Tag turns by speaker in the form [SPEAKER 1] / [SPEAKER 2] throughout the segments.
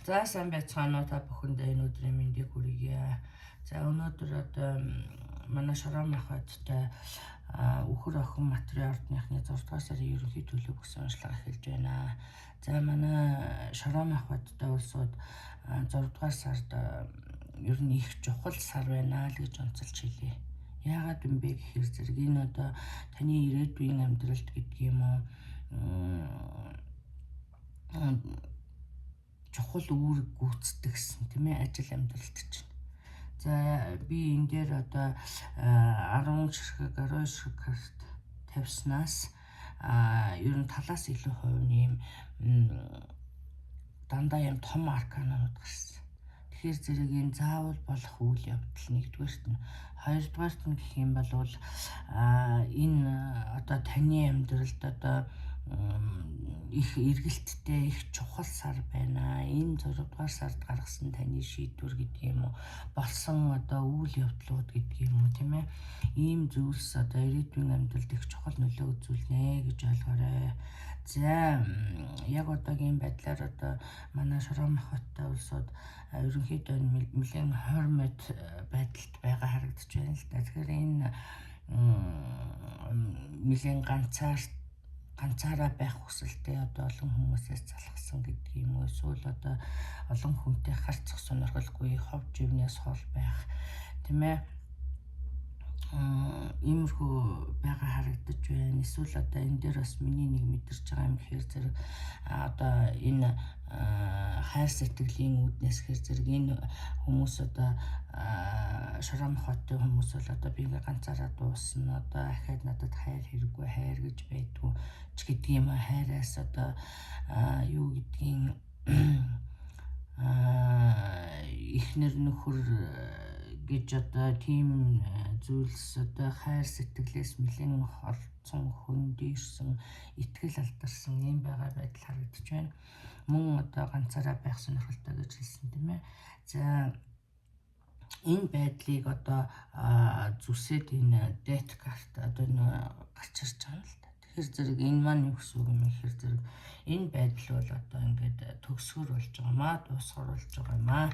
[SPEAKER 1] За сайн байцгаана уу та бүхэндээ энэ өдрийн мэндийг хүргье. За өнөөдөр одоо манай Шорон махбаттай үхэр охин материал ордныхны 6 дугаар сарын ерөнхий төлөв гэсэн уншлага эхэлж байна. За манай Шорон махбаттай улсууд 6 дугаар сард ер нь их чухал сар байна л гэж онцолж хэлье. Яагаад юм бэ гэхээр зэрэг энэ одоо таны ирээдүйн амьдралд гэдэг юм уу чухал үүрэг гүйцэтгэсэн тийм ээ ажил амьдралд чинь. За би энэ дээр одоо 10 ширхэг 12 ширхэг тавьснаас ер нь талаас илүү хувь нь дандаа юм том арканууд гарсан. Тэгэхээр зэрэг энэ заавал болох үйл явдал нэгдүгээрт нь, хоёрдугаарт нь гэх юм бол энэ одоо таны амьдралд одоо их эргэлттэй их чухал сар байна. Энэ 6 дугаар сард гаргасан таны шийдвэр гэдэг юм уу, болсон одоо үйл явдлууд гэдэг юм уу тийм ээ. Ийм зүйлс одоо ирээдүйн амьдралд их чухал нөлөө үзүүлнэ гэж ойлгоорой. За яг одоогийн байдлаар одоо манай Шорон махбаттай улсууд ерөнхийдөө нэлээд хормот байдалд байгаа харагдаж байна л да. Тэгэхээр энэ нэлээд ганцаараа байх хүсэлтэй одоо олон хүмүүсээс залхсан гэдэг юм уу, эсвэл одоо олон хүнтэй харьцах сонирхолгүй хов живнээс хол байх тийм ээ. Иймэрхүү байгаа харагдаж байна. Эсвэл одоо энэ дээр бас миний нэг мэдэрч байгаа юм гэхээр зэрэг одоо энэ хайр сэтгэлийн үүднээс гэхээр зэрэг энэ хүмүүс одоо Шорон махбатын хүмүүс бол одоо би ингээ ганцаараа дуусна, одоо ахаад надад хайр хэрэггүй, хайр гэж байдгүй ч гэдэг юм. Хайраас одоо юу гэдгийг ихнэр нөхөр гэж одоо тийм зүйлс одоо хайр сэтгэлээс нэлээд холцсон, хөндийрсэн, итгэл алдарсан юм байгаа байдал харагдаж байна. Мөн одоо ганцаараа байх сонирхолтой гэж хэлсэн тийм ээ. За энэ байдлыг одоо зүсээд энэ death card одоо гарч ирж байгаа юм л да. Тэгэхээр зэрэг энэ маань юу гэсэн үг юм гэхээр зэрэг энэ байдал бол одоо ингээд төгсгөр болж байгаамаа, дуусгар болж байгаамаа.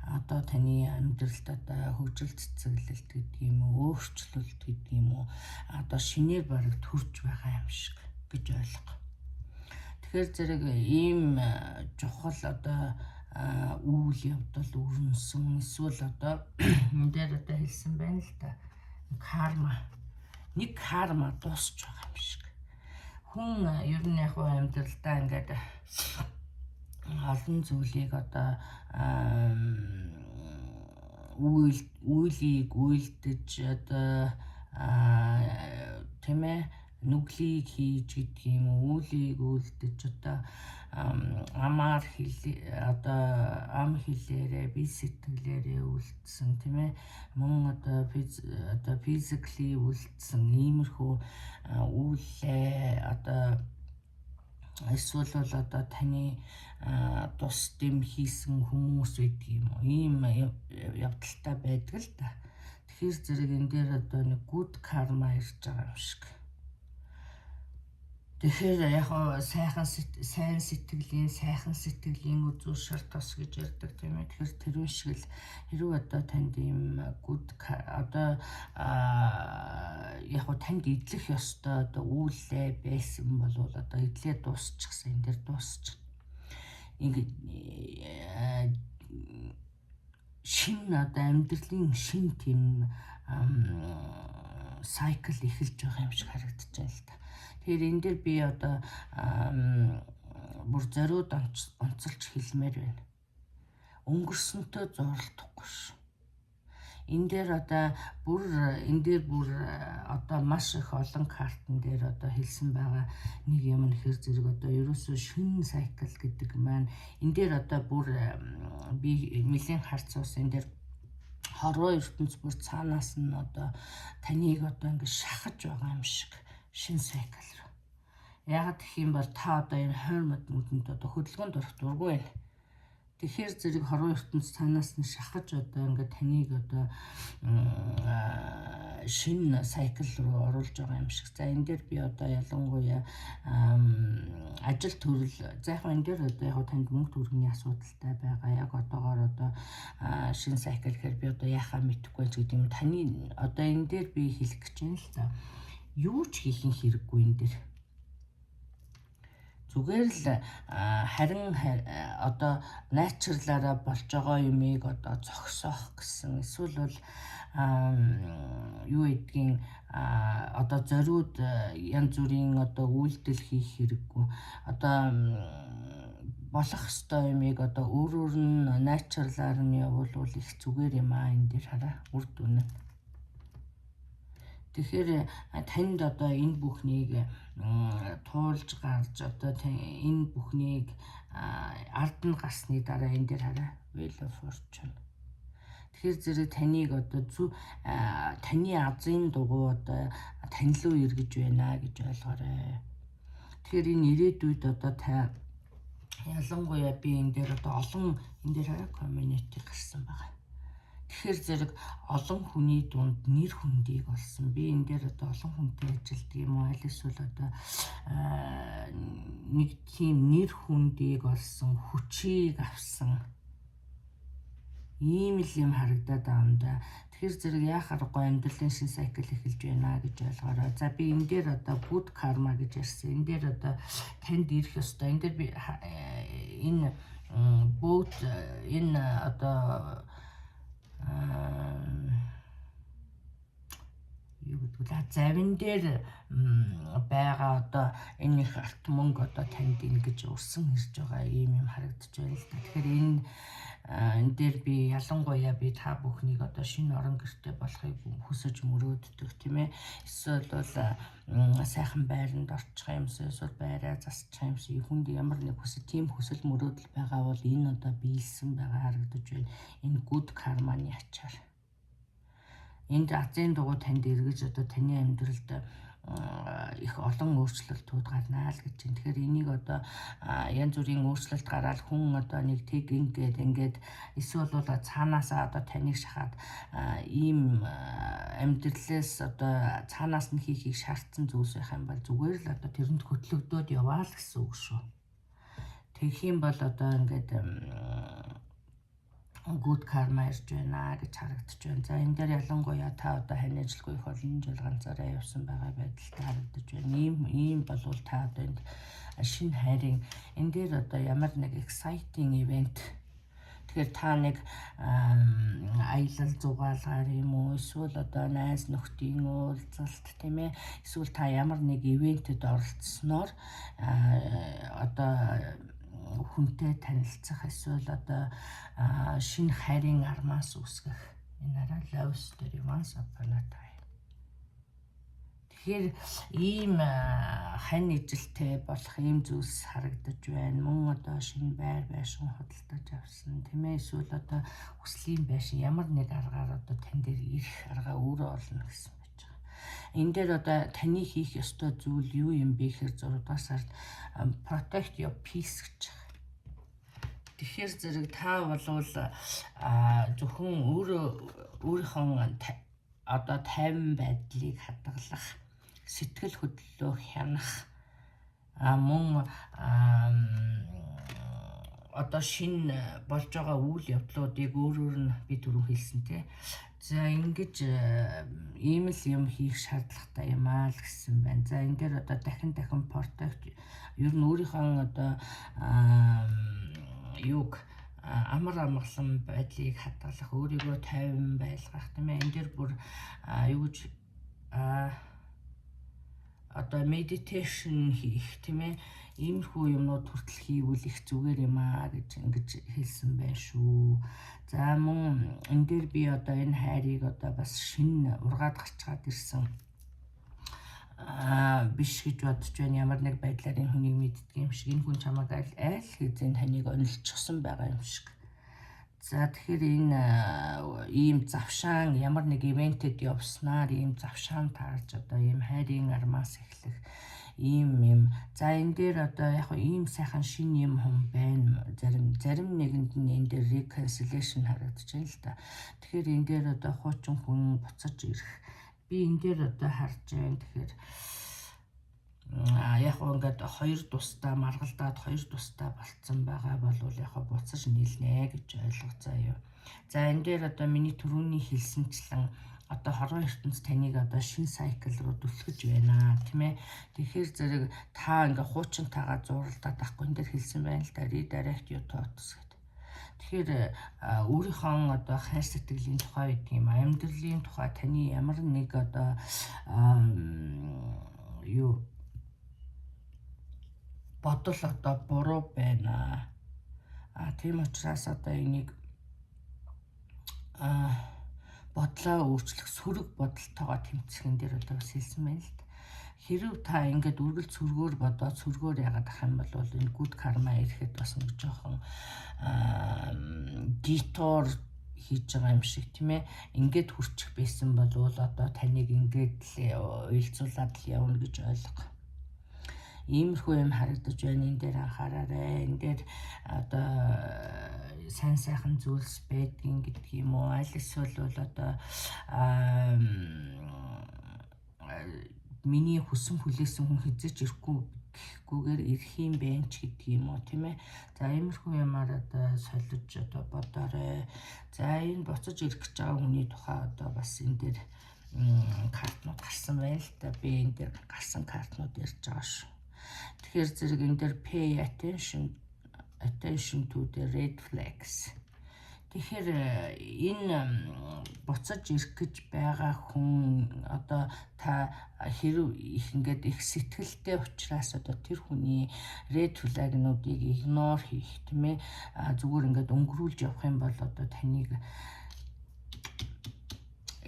[SPEAKER 1] Одоо таны амьдралд одоо хөгжил цэцэглэлт гэдэг юм уу, өөрчлөлт гэдэг юм уу, одоо шинээр бараг төрж байгаа юм шиг гэж ойлго. Тэгэхээр зэрэг ийм чухал одоо үйл явдал өрнөсөн, эсвэл одоо энэ дээр одоо хэлсэн байна л да. Карма дуусч байгаа юм шиг. Хүн ер нь яг амьдралдаа ингээд олон зүйлийг одоо үйлийг үйлдэж одоо тийм ээ нүглийг хийж гэдэг юм уу, үйлийг үйлдэж одоо амаар одоо ам хэлээрээ бие сэтгэлээрээ үлдсэн тийм ээ. Мөн одоо physically үлдсэн иймэрхүү үйлээ одоо эсвэл бол одоо таны тус дэм хийсэн хүмүүс байдаг юм уу, ийм явдалтай байдаг л да. Тэгэхээр зэрэг энэ дээр одоо нэг good karma ирж байгаа юм шиг. Тэгэхээр яг сайн сэтгэлийн үзүүл шар тос гэж ярьдаг тийм ээ. Тэгэхээр тэрүүн шиг л хэрвээ одоо танд ийм good одоо яг танд идэх ёстой одоо үйлээ байсан бол одоо идлээ дуусчихсан, энэ дээр дуусчих. Ингээд шин одоо амьдралын шин тийм cycle эхэлж байгаа юм шиг харагдаж байна л да. Тэгэхээр энэ дээр би одоо бүр зориуд онцолж хэлмээр байна. Өнгөрсөнтэй зурлахгүй ш. Энэ дээр бүр одоо маш их олон картн дээр одоо хэлсэн байгаа нэг юм нэхэр зэрэг одоо ерөөсөө шин cycle гэдэг маань энэ дээр одоо бүр би нэлээд харцуулсан. Энэ дээр хорвоо ертөнц бүр цаанаас нь одоо таныг одоо ингэ шахаж байгаа юм шиг шин cycle руу. Яагаад гэх юм бол та одоо энэ хормод нүдэнд одоо хөдөлгөөнд орох дургүй байна. Тэгэхээр зэрэг хорвоо ертөнц цаанаас нь шахаж одоо ингээд таныг одоо шинэ сайкл руу оруулж байгаа юм шиг. За энэ дээр би одоо ялангуяа ажил төрөл за яг энэ дээр одоо яг танд мөнгө төгрөгийн асуудалтай байгаа. Яг одоогоор одоо шинэ сайкл гэхээр би одоо яхаа мэдэхгүй ч гэдэг юм. Таны одоо энэ дээр би хэлэх гэж байна л. За юу ч хийх хэрэггүй энэ дээр. Зүгээр л харин одоо натурлаараа болж байгаа юмыг одоо зогсоох гэсэн эсвэл бол юу гэдгийг одоо зориуд янз бүрийн одоо үйлдэл хийх хэрэггүй. Одоо болох ёстой юмыг одоо өөрөөр нь натурлаар нь явуулвал их зүгээр юм энэ дээр хараа үр дүн. Тэгэхээр танд одоо энэ бүхнийг туулж гарч одоо энэ бүхнийг ард нь гарсны дараа энэ дээр хараа Wheel of Fortune. Тэгэхээр зэрэг таныг одоо таны азын дугуй одоо тань руу эргэж байна гэж ойлгоорой. Тэгэхээр энэ ирээдүйд одоо та ялангуяа би энэ дээр одоо олон энэ дээр хараа community гарсан байгаа. Тэгэхээр зэрэг олон хүний дунд нэр хүндийг олсон. Би энэ дээр одоо олон хүнтэй ажилтдаг юм уу? Аль эсвэл одоо нэг тийм нэр хүндийг олсон, хүчийг авсан. Ийм л юм харагдаад байгаа юм да. Тэгэхээр зэрэг яах аргагүй амьдралын шинэ сайкл эхэлж байна гэж ойлгоорой. За би энэ дээр одоо good karma гэж ярьсан. Энэ дээр одоо танд ирэх ёстой. Энэ дээр би энэ both энэ одоо юу гэдэг вэ? Завин дээр байгаа одоо энэ их арт мөнгө одоо танд ингэж урсан ирж байгаа юм харагдаж байна л да. Тэгэхээр энэ дээр би ялангуяа би та бүхнийг одоо шинэ орон гэртээ болохыг хүсэж мөрөөддөг тийм ээ. Эсвэл бол сайхан байранд орчих юмсан, эсвэл байраа засчих юмсан, хүнд ямар нэг тийм хүсэл мөрөөдөл байгаа бол энэ одоо биелсэн байгаа харагдаж байна. Энэ good karma-ны ачаар. Энд азийн дугуй танд эргэж одоо таны амьдралд их олон өөрчлөлтүүд гарнаа л гэж байна. Тэгэхээр энийг одоо янз бүрийн өөрчлөлт гараад хүн одоо нэг тэг ингээд эсвэл бол цаанаасаа одоо таныг шахаад ийм амьдралаас одоо цаанаас нь хийхийг шаардсан зүйлс байх юм бол зүгээр л одоо тэрэнд хөтлөгдөөд яваа л гэсэн үг шүү. Тэгэх юм бол одоо ингээд good karma ирж байна гэж харагдаж байна. За энэ дээр ялангуяа та одоо хань ажилгүй их олон жил ганцаараа явсан байгаа байдалтай харагдаж байна. Ийм болвол та одоо энд шинэ хайрын энэ дээр одоо ямар нэг exciting event. Тэгэхээр та нэг аялал зугаалгаар юм уу, эсвэл одоо найз нөхдийн уулзалт тийм ээ, эсвэл та ямар нэг ивентэд оролцсноор одоо хүнтэй танилцах, эсвэл одоо шинэ хайрын армаас үсгэх энэ арай love story once upon a time. Тэгэхээр ийм хань ижилтэй болох ийм зүйлс харагдаж байна. Мөн одоо шинэ байшин худалдаж авсан тийм ээ, эсвэл одоо хүслийн байшин ямар нэг аргаар одоо тань дээр ирэх аргаа өөрөө олно гэсэн байж байгаа. Энэ дээр одоо таны хийх ёстой зүйл юу юм бэ гэхээр 6 дугаар сард protect your peace гэж байна. Тэгэхээр зэрэг та болвол зөвхөн өөрийнхөө одоо тайван байдлыг хадгалах, сэтгэл хөдлөлөө хянах, мөн одоо шинэ болж байгаа үйл явдлуудыг өөрөөр нь би түрүү хэлсэн тий. За ингэж ийм л юм хийх шаардлагатай юм аа л гэсэн байна. За энэ дээр одоо дахин protect ер нь өөрийнхөө одоо юг амар амгалан байдлыг хадгалах, өөрийгөө тайван байлгах тийм ээ. Энэ дээр бүр юу гэж одоо meditation хийх тийм ээ. Иймэрхүү юмнууд хүртэл хийвэл их зүгээр юм аа гэж ингэж хэлсэн байна шүү. За мөн энэ дээр би одоо энэ хайрыг одоо бас шинэ ургаад гарчгаад ирсэн биш гэж бодож байна. Ямар нэг байдлаар энэ хүнийг мэддэг юм шиг, энэ хүн чамайг аль хэзээ таныг онилчихсан байгаа юм шиг. За тэгэхээр энэ ийм завшаан ямар нэг ивентэд явснаар ийм завшаан таарж одоо ийм хайрын армаас эхлэх ийм за энэ дээр одоо яг ийм сайхан шин юм хүн байна зарим нэгэнд нь энэ дээр reconciliation харагдаж байна л да. Тэгэхээр энэ дээр одоо хуучин хүн буцаж ирэх би энэ дээр одоо харж байна. Тэгэхээр яг ингээд хоёр тусдаа маргалдаад хоёр тусдаа болцсон байгаа бол яг буцаж нийлнэ гэж ойлгоцоо юу. За энэ дээр одоо миний түрүүний хэлсэнчлэн одоо хорвоо ертөнц таныг одоо шин сайкл руу түлхэж байна тийм ээ. Тэгэхээр зэрэг та ингээ хуучинтайгаа зуралдаад ахгүй энэ дээр хэлсэн байна л да redirect your thoughts гэдэг. Тэгэхээр өөрийнхөө одоо хайр сэтгэлийн тухай гэдэг юм амьдралын тухай таны ямар нэг одоо юу бодол одоо буруу байна. Тийм учраас одоо энийг бодлоо өөрчлөх сөрөг бодолтойгоо тэмцэхэн дээр одоо бас хэлсэн байна л да. Хэрв та ингээд үргэлж сүргөөр бодоод сүргөөр яагаад ах юм бол энэ good karma ирэхэд бас нэг жоохон detour хийж байгаа юм шиг тийм ээ. Ингээд хүрчих байсан бол одоо таныг ингээд л уйлцуулаад л явна гэж ойлго. Иймэрхүү юм харагдаж байна. Энэ дээр анхаараарай. Энэ дээр одоо сайн сайхан зүйлс байдгийн гэдэг юм уу? Аль эсвэл одоо миний хүсэн хүлээсэн хүн хизэж ирэхгүйгээр ирэх юм байна ч гэдэг юм уу тийм ээ. За иймэрхүү юмар одоо солиж одоо бодоорой. За энэ буцаж ирэх гэж байгаа хүний тухай одоо бас энэ дээр картнууд гарсан байна л да. Би энэ дээр гарсан картнууд ярьж байгаа шүү. Тэгэхээр зэрэг энэ дээр pay attention to the red flags. Тэгэхээр энэ буцаж ирэх гэж байгаа хүн одоо та хэрв их ингээд их сэтгэлтэй учраас одоо тэр хүний red flag-нуудыг ignore хийх тийм ээ. Зүгээр ингээд өнгөрүүлж явах юм бол одоо таныг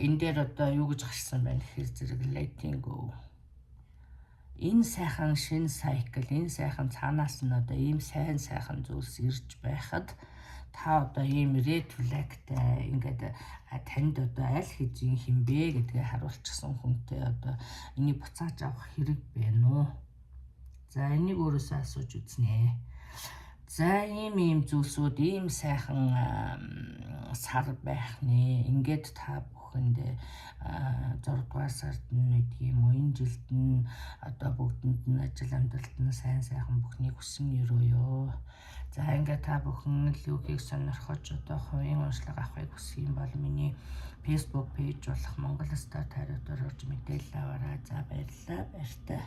[SPEAKER 1] энэ дээр одоо юу гэж гарсан байна гэхээр зэрэг letting go. Энэ сайхан шин сайкл, энэ сайхан цаанаас нь одоо ийм сайхан зүйлс ирж байхад та одоо ийм red flagтай ингээд танд одоо аль хэзээ хинбэ гэдгээ харуулчихсан хүнтэй одоо энийг буцааж авах хэрэг байна уу? За энийг өөрөөсөө асууж үзнэ. За ийм зүйлсүүд ийм сайхан сар байх нэ. Ингээд та бүхэндээ 6 дугаар сард нэг юм уу энэ жилд нь одоо бүгдэнд нь ажил амьдралд нь сайхан бүхнийг хүсэн өрөөё. За ингээд та бүхэн лүгийг сонирхож одоо хувийн уншлага авахыг хүсэх юм бол миний Facebook пэйж болох Монгол Star Tarot-оор орж мэдээлэл аваарай. За баярлалаа. Баяртай.